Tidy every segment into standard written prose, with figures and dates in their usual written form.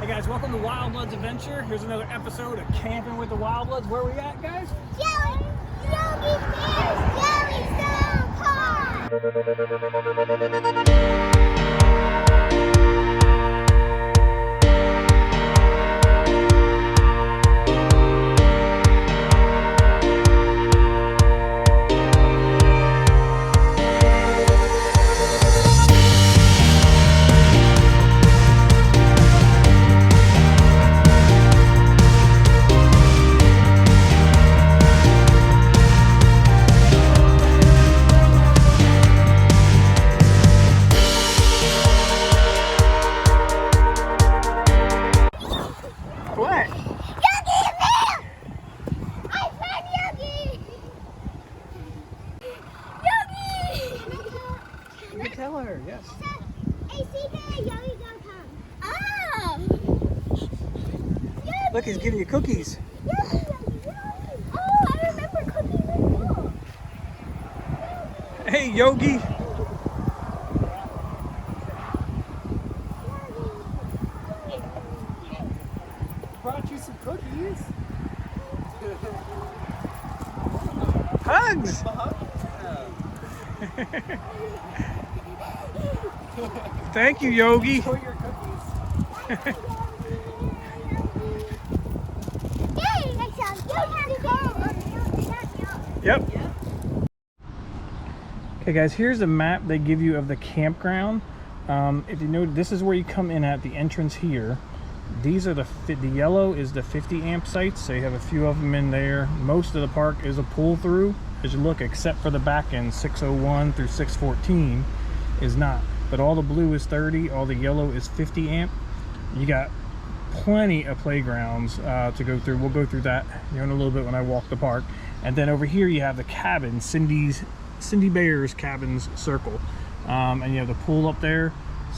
guys, welcome to Wildblood's Adventure. Here's another episode of Camping with the Wildbloods. Where we at, guys? Yogi Jellystone Park! Tell her, yes. Oh! Look, he's giving you cookies. Oh, I remember cookies as well. Hey, Yogi. Brought you some cookies. Hugs. Thank you, Yogi. Yay, Yep. Okay, guys, here's the map they give you of the campground. If you know, this is where you come in at the entrance here. These are the yellow is the 50 amp sites, so you have a few of them in there. Most of the park is a pull through as you look, except for the back end, 601 through 614 is not. But all the blue is 30, all the yellow is 50 amp. You got plenty of playgrounds to go through. We'll go through that in a little bit when I walk the park. And then over here you have the cabin, Cindy Bear's cabins circle, and you have the pool up there.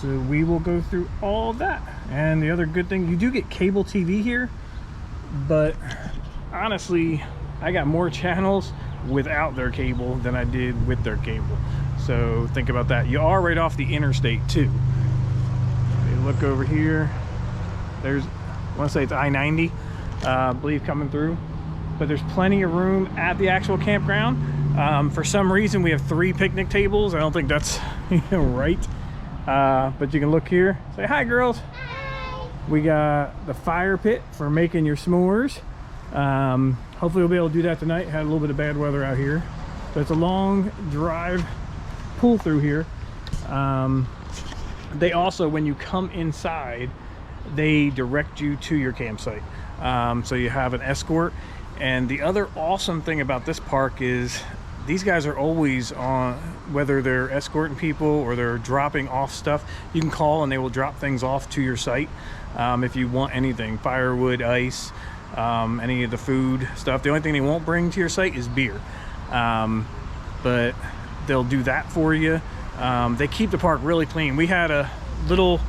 So we will go through all of that. And the other good thing, you do get cable TV here, but honestly, I got more channels without their cable than I did with their cable. So think about that. You are right off the interstate too. You look over here, there's, I want to say it's I-90, I believe, coming through. But there's plenty of room at the actual campground. For some reason we have 3 picnic tables. I don't think that's right. But you can look here, say hi girls. Hi. We got the fire pit for making your s'mores. Hopefully we'll be able to do that tonight. Had a little bit of bad weather out here. So it's a long drive pull through here. They also, when you come inside, they direct you to your campsite. So you have an escort. And the other awesome thing about this park is these guys are always on, whether they're escorting people or they're dropping off stuff, you can call and they will drop things off to your site. If you want anything, firewood, ice, any of the food stuff. The only thing they won't bring to your site is beer. But they'll do that for you. They keep the park really clean. We had a little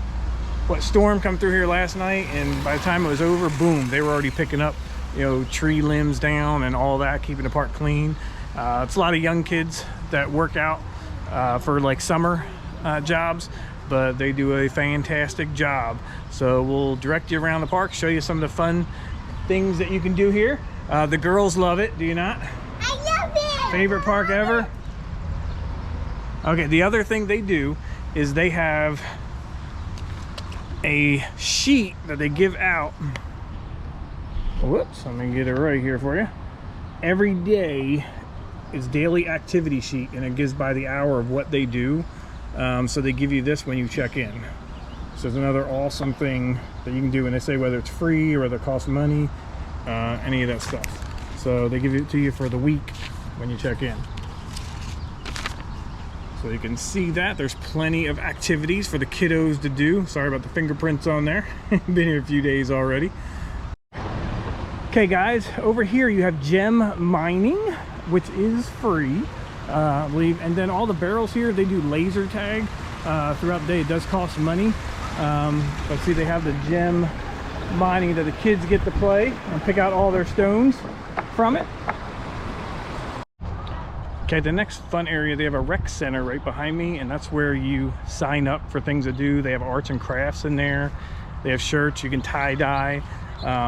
storm come through here last night, and by the time it was over, boom, they were already picking up, you know, tree limbs down and all that, keeping the park clean. It's a lot of young kids that work out for like summer jobs, but they do a fantastic job. So we'll direct you around the park, show you some of the fun things that you can do here. The girls love it, do you not? I love it! Favorite park ever? Okay, the other thing they do is they have a sheet that they give out. Whoops, let me get it right here for you. Every day is daily activity sheet, and it gives by the hour of what they do. So they give you this when you check in. So it's another awesome thing that you can do, and they say whether it's free or whether it costs money, any of that stuff. So they give it to you for the week when you check in. So you can see that there's plenty of activities for the kiddos to do. Sorry about the fingerprints on there. Been here a few days already. Okay guys, over here you have gem mining, which is free, I believe. And then all the barrels here, they do laser tag throughout the day. It does cost money. But see, they have the gem mining that the kids get to play and pick out all their stones from it. Okay, the next fun area, they have a rec center right behind me, and that's where you sign up for things to do. They have arts and crafts in there. They have shirts you can tie-dye,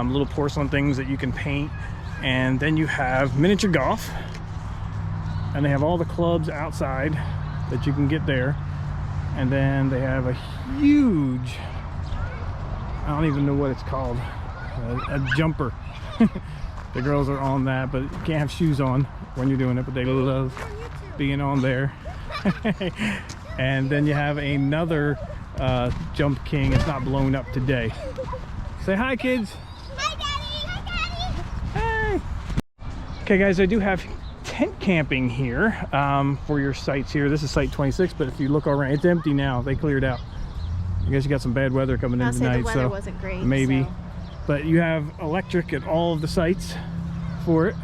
little porcelain things that you can paint. And then you have miniature golf. And they have all the clubs outside that you can get there. And then they have a huge, I don't even know what it's called, a jumper. The girls are on that, but you can't have shoes on when you're doing it, but they love being on there. And then you have another Jump King. It's not blown up today. Say hi, kids. Hi, Daddy. Hi, Daddy. Hey. Okay, guys, I do have tent camping here for your sites here. This is site 26, but if you look around, it's empty now. They cleared out. I guess you got some bad weather coming in tonight, The weather so wasn't great, maybe. so. But you have electric at all of the sites for it.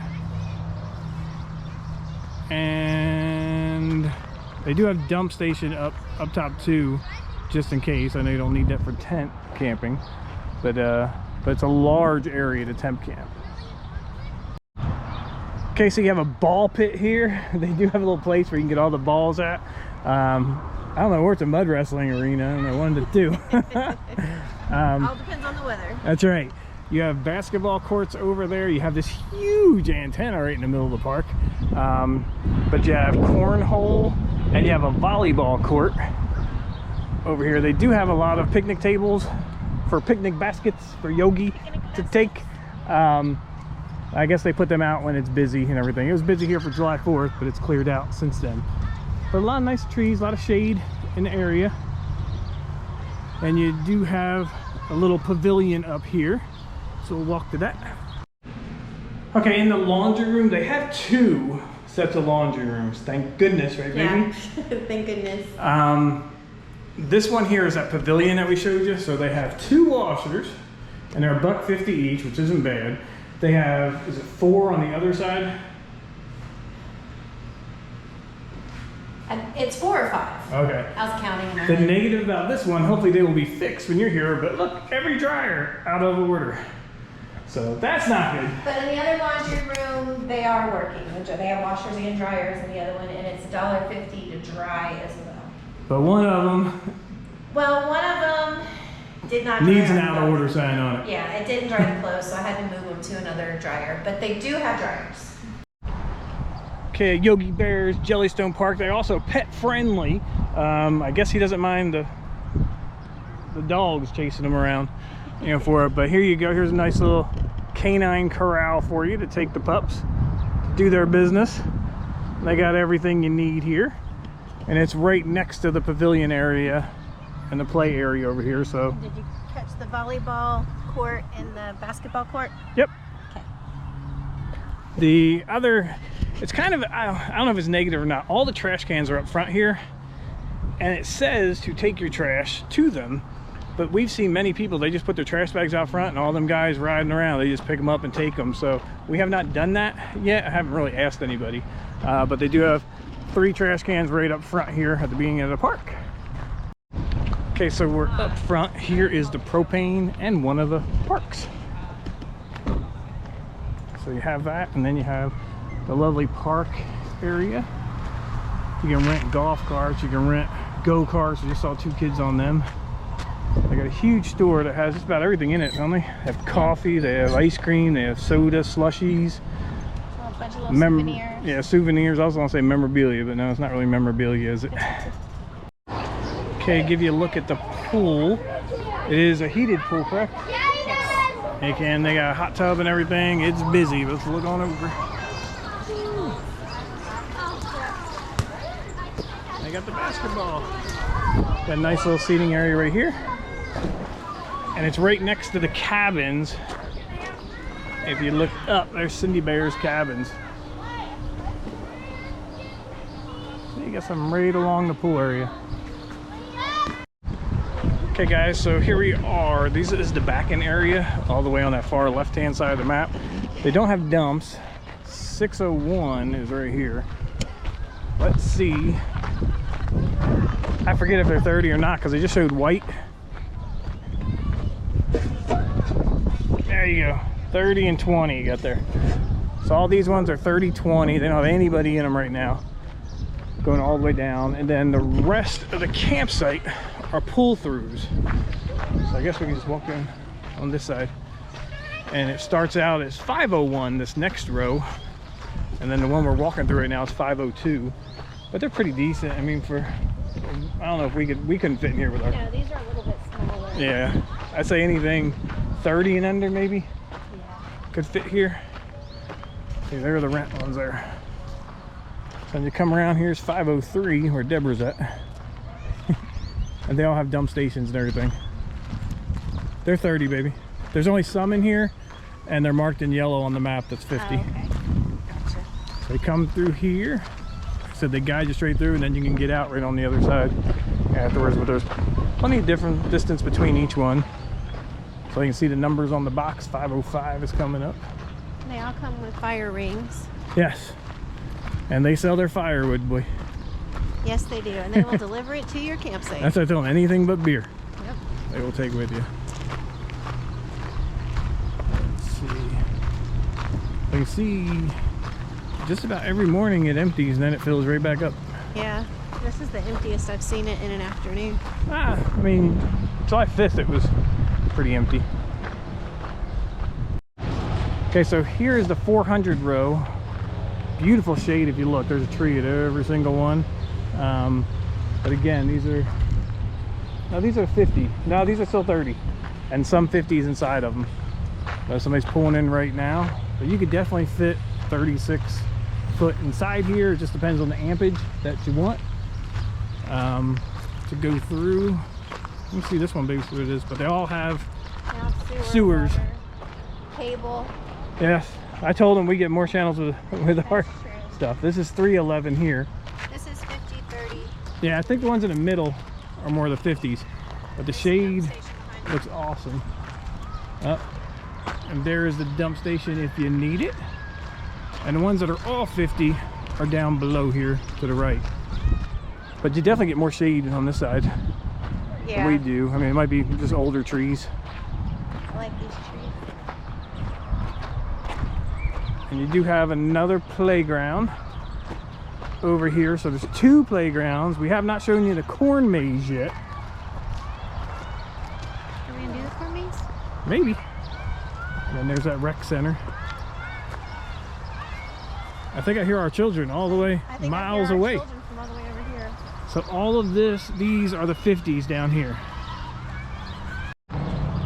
And they do have dump station up top too, just in case. I know you don't need that for tent camping, but it's a large area to tent camp. Okay, so you have a ball pit here. They do have a little place where you can get all the balls at. I don't know where it's a mud wrestling arena. I don't know, one of the two. All depends on the weather. That's right. You have basketball courts over there. You have this huge antenna right in the middle of the park. But you have cornhole and you have a volleyball court over here. They do have a lot of picnic tables for picnic baskets for Yogi to take. I guess they put them out when it's busy and everything. It was busy here for July 4th, but it's cleared out since then. But a lot of nice trees, a lot of shade in the area. And you do have a little pavilion up here. So we'll walk to that. Okay, in the laundry room, they have 2 sets of laundry rooms. Thank goodness, right, baby? Yeah, thank goodness. This one here is that pavilion that we showed you. So they have 2 washers, and they're $1.50 each, which isn't bad. They have, is it 4 on the other side? It's 4 or 5. Okay. I was counting. The negative about this one, hopefully they will be fixed when you're here, but look, every dryer out of order. So that's not good. But in the other laundry room, they are working. They have washers and dryers in the other one, and it's $1.50 to dry as well. But one of them Well, one of them did not needs dry an out of clothes. order sign on it. Yeah, it didn't dry the clothes, so I had to move them to another dryer. But they do have dryers. Okay, Yogi Bear's Jellystone Park. They're also pet friendly. I guess he doesn't mind the dogs chasing him around, you know, for it. But here you go. Here's a nice little canine corral for you to take the pups to do their business. They got everything you need here, and it's right next to the pavilion area and the play area over here. So Did you catch the volleyball court and the basketball court? yep. Okay. The other, it's kind of, I don't know if it's negative or not. All the trash cans are up front here, and it says to take your trash to them. But we've seen many people, they just put their trash bags out front, and all them guys riding around, they just pick them up and take them. So we have not done that yet. I haven't really asked anybody. But they do have 3 trash cans right up front here at the beginning of the park. Okay, so we're up front. Here is the propane and one of the parks. So you have that, and then you have the lovely park area. You can rent golf carts, you can rent go-karts. I just saw 2 kids on them. They got a huge store that has just about everything in it, don't they? They have coffee, they have ice cream, they have soda, slushies. A bunch of little souvenirs. Yeah, souvenirs. I was gonna say memorabilia, but no, it's not really memorabilia, is it? Okay, give you a look at the pool. It is a heated pool, correct? And they got a hot tub and everything. It's busy. Let's look on over. They got the basketball. Got a nice little seating area right here. And it's right next to the cabins. If you look up, there's Cindy Bear's cabins. So you got some right along the pool area. Okay guys, so here we are. This is the back-end area, all the way on that far left-hand side of the map. They don't have dumps. 601 is right here. Let's see. I forget if they're 30 or not because they just showed white. There you go. 30 and 20 you got there. So all these ones are 30, 20. They don't have anybody in them right now. Going all the way down. And then the rest of the campsite are pull-throughs. So I guess we can just walk in on this side. And it starts out as 501, this next row. And then the one we're walking through right now is 502. But they're pretty decent. I mean, for, I don't know if we couldn't fit in here with our... Yeah, these are a little bit smaller. Yeah, I'd say anything 30 and under maybe could fit here. See, there are the rent ones there. So when you come around, here's 503 where Deborah's at. And they all have dump stations and everything. They're 30, baby. There's only some in here, and they're marked in yellow on the map that's 50. Oh, okay. Gotcha. So they come through here. So they guide you straight through, and then you can get out right on the other side afterwards. But there's plenty of different distance between each one. So you can see the numbers on the box. 505 is coming up. They all come with fire rings. Yes. And they sell their firewood, boy. Yes, they do. And they will deliver it to your campsite. That's what I tell them. Anything but beer. Yep. They will take with you. Let's see. You can see just about every morning it empties and then it fills right back up. Yeah. This is the emptiest I've seen it in an afternoon. I mean, July 5th it was pretty empty. Okay, so here is the 400 row. Beautiful shade if you look. There's a tree at every single one. But again, these are 50. No, these are still 30. And some 50s inside of them. Somebody's pulling in right now. But you could definitely fit 36 foot inside here. It just depends on the ampage that you want to go through. Let me see this one, baby, see what it is. But they all have sewers. Water, cable. Yes, I told them we get more channels with our stuff. This is 311 here. This is 50, 30. Yeah, I think the ones in the middle are more the 50s. But the shade looks awesome. And there is the dump station if you need it. And the ones that are all 50 are down below here to the right. But you definitely get more shade on this side than we do. I mean, it might be just older trees. I like these trees. And you do have another playground over here. So there's two playgrounds. We have not shown you the corn maze yet. Are we gonna do the corn maze? Maybe. And then there's that rec center. I think I hear our children all the way miles away. Children from all the way over here. So all of these are the 50s down here.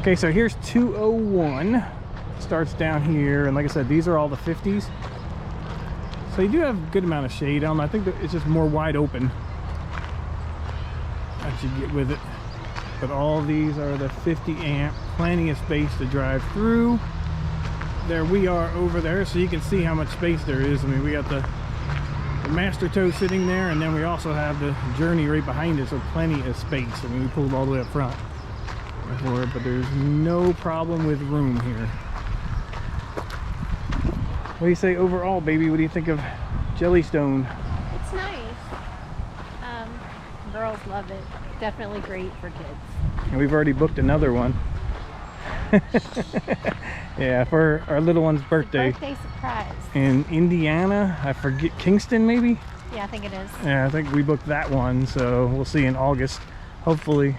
Okay, so here's 201. Starts down here, and like I said, these are all the 50s. So you do have a good amount of shade on them. I think that it's just more wide open as you get with it. But all these are the 50 amp, plenty of space to drive through. There we are over there, so you can see how much space there is. I mean, we got the master tow sitting there, and then we also have the journey right behind it, so plenty of space. I mean, we pulled all the way up front for it, but there's no problem with room here. What do you say overall, baby? What do you think of Jellystone? It's nice. Girls love it. Definitely great for kids. And we've already booked another one. Yeah, for our little one's birthday. Birthday surprise. In Indiana, I forget, Kingston maybe? Yeah, I think it is. Yeah, I think we booked that one, so we'll see in August. Hopefully.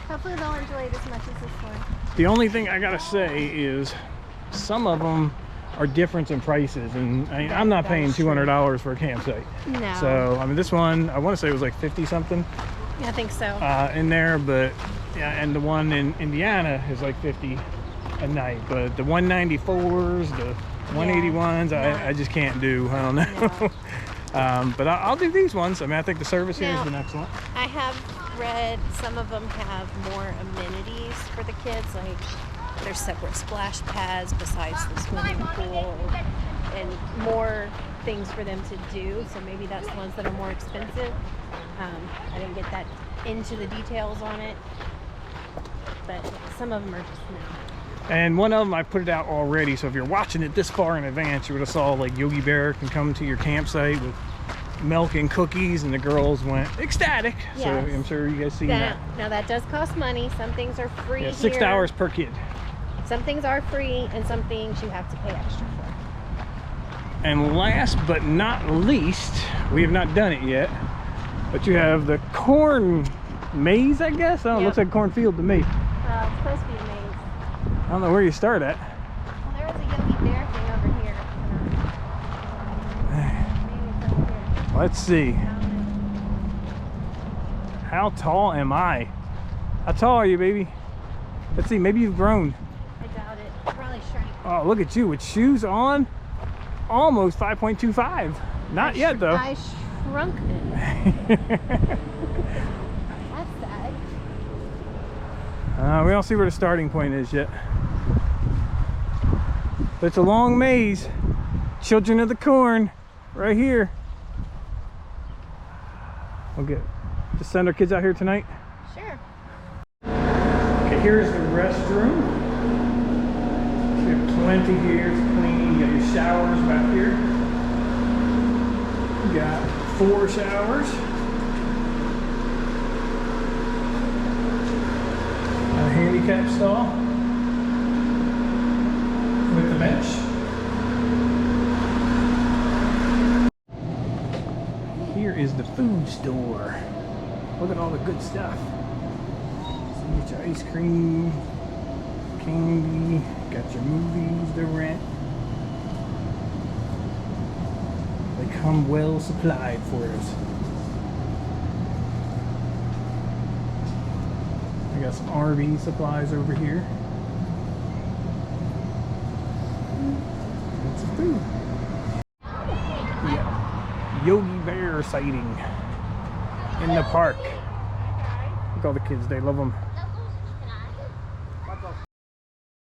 Hopefully they'll enjoy it as much as this one. The only thing I gotta say is some of them are different in prices, and I'm not paying $200 for a campsite. No. So I mean, this one I want to say it was like 50 something. Yeah, I think so. In there, but yeah, and the one in Indiana is like 50 a night. But the 194s, the 181s, I just can't do. I don't know. No. But I'll do these ones. I mean, I think the service here has been excellent. I have read some of them have more amenities for the kids, like there's separate splash pads besides the swimming pool and more things for them to do, so maybe that's the ones that are more expensive. I didn't get that into the details on it, but some of them are just new. And one of them I put it out already, so if you're watching it this far in advance, you would have saw like Yogi Bear can come to your campsite with milk and cookies, and the girls went ecstatic. Yes. So I'm sure you guys seen that. Now that does cost money. Some things are free. Yeah, $6 per kid. Some things are free, and some things you have to pay extra for. And last but not least, we have not done it yet, but you have the corn maze, I guess. Oh, it looks Yep. like cornfield to me. It's supposed to be a maze. I don't know where you start at. Well, there was a Yogi Bear thing over here. Maybe it's over here. Let's see. How tall am I? How tall are you, baby? Let's see. Maybe you've grown. I doubt it. Probably shrank. Oh, look at you with shoes on. Almost 5.25. Not yet, though. I shrunk it. That's sad. We don't see where the starting point is yet. But it's a long maze. Children of the Corn, right here. We'll just send our kids out here tonight. Sure. Okay, here's the restroom. So you have plenty here. It's clean. You got your showers back here. You got 4 showers. A handicap stall with the bench. Here is the food store. Look at all the good stuff. So you get your ice cream, candy, got your movies to rent. They come well supplied for us. I got some RV supplies over here. And some food. Yeah. Yogi Bear sighting in the park. Look at all the kids, they love them.